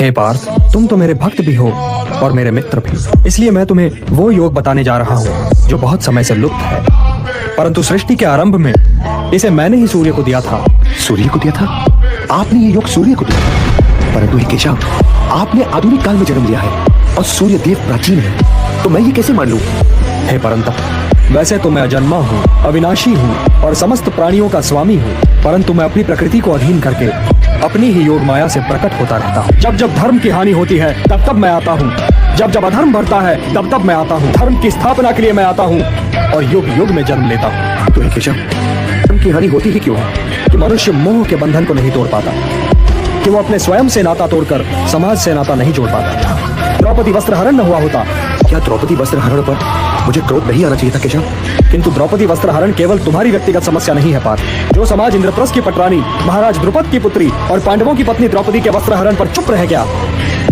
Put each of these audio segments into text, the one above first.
हे पार्थ, तुम तो मेरे भक्त भी हो और मेरे मित्र भी, इसलिए मैं तुम्हें वो योग बताने जा रहा हूँ जो बहुत समय से लुप्त है, परंतु सृष्टि के आरंभ में इसे मैंने ही सूर्य को दिया था। सूर्य को दिया था? आपने ये योग सूर्य को दिया था? परंतु हे केशव, आपने आधुनिक काल में जन्म लिया है और सूर्य देव प्राचीन है, तो मैं ये कैसे मान लूं? हे परंतप, वैसे तो मैं अजन्मा हूँ, अविनाशी हूँ और समस्त प्राणियों का स्वामी हूँ, परंतु मैं अपनी प्रकृति को अधीन करके अपनी ही योग माया से प्रकट होता रहता हूँ। जब जब धर्म की हानि होती है तब तब मैं आता हूँ, जब जब अधर्म बढ़ता है तब तब मैं आता हूँ। धर्म की स्थापना के लिए मैं आता हूँ और युग युग में जन्म लेता हूँ। तो हे केशव, धर्म की हानि होती ही क्यों है? कि मनुष्य मोह के बंधन को नहीं तोड़ पाता, कि वो अपने स्वयं से नाता तोड़कर समाज से नाता नहीं जोड़ पाता। द्रौपदी वस्त्र हरण न हुआ होता। क्या द्रौपदी वस्त्र हरण पर मुझे क्रोध नहीं आना चाहिए था केशव? किंतु द्रौपदी वस्त्र हरण केवल तुम्हारी व्यक्तिगत समस्या नहीं है पार्थ। जो समाज इंद्रप्रस्थ की पटरानी, महाराज द्रुपद की पुत्री और पांडवों की पत्नी द्रौपदी के वस्त्र हरण पर चुप रह गया,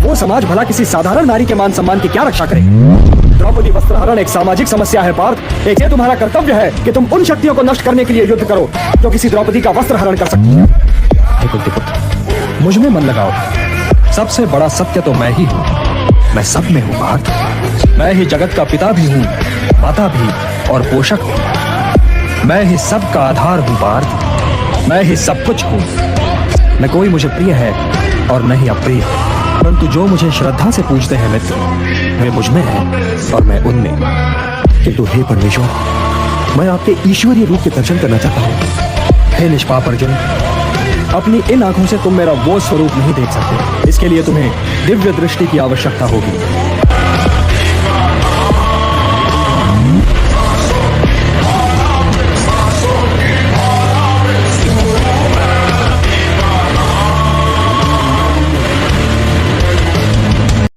वो समाज भला किसी साधारण नारी के मान सम्मान की क्या रक्षा करे? द्रौपदी वस्त्र हरण एक सामाजिक समस्या है पार्थ। एक ये तुम्हारा कर्तव्य है कि तुम उन शक्तियों को नष्ट करने के लिए युद्ध करो जो किसी द्रौपदी का वस्त्र हरण कर सकती है। हे कुंतीपुत्र, मुझ में मन लगाओ, सबसे बड़ा सत्य तो मैं ही हूँ। मैं सब में हूँ पार्थ। मैं ही जगत का पिता भी हूँ, माता भी और पोषक भी। मैं ही सबका आधार हूँ पार्थ। मैं ही सब कुछ हूँ। न कोई मुझे प्रिय है और न ही अप्रिय, परंतु जो मुझे श्रद्धा से पूजते हैं मित्र, वे मुझ में हैं और मैं उनमें। किंतु हे परमेश्वर, मैं आपके ईश्वरीय रूप के दर्शन करना चाहता हूँ। हे निष्पाप अर्जुन, अपनी इन आंखों से तुम मेरा वो स्वरूप नहीं देख सकते। इसके लिए तुम्हें दिव्य दृष्टि की आवश्यकता होगी।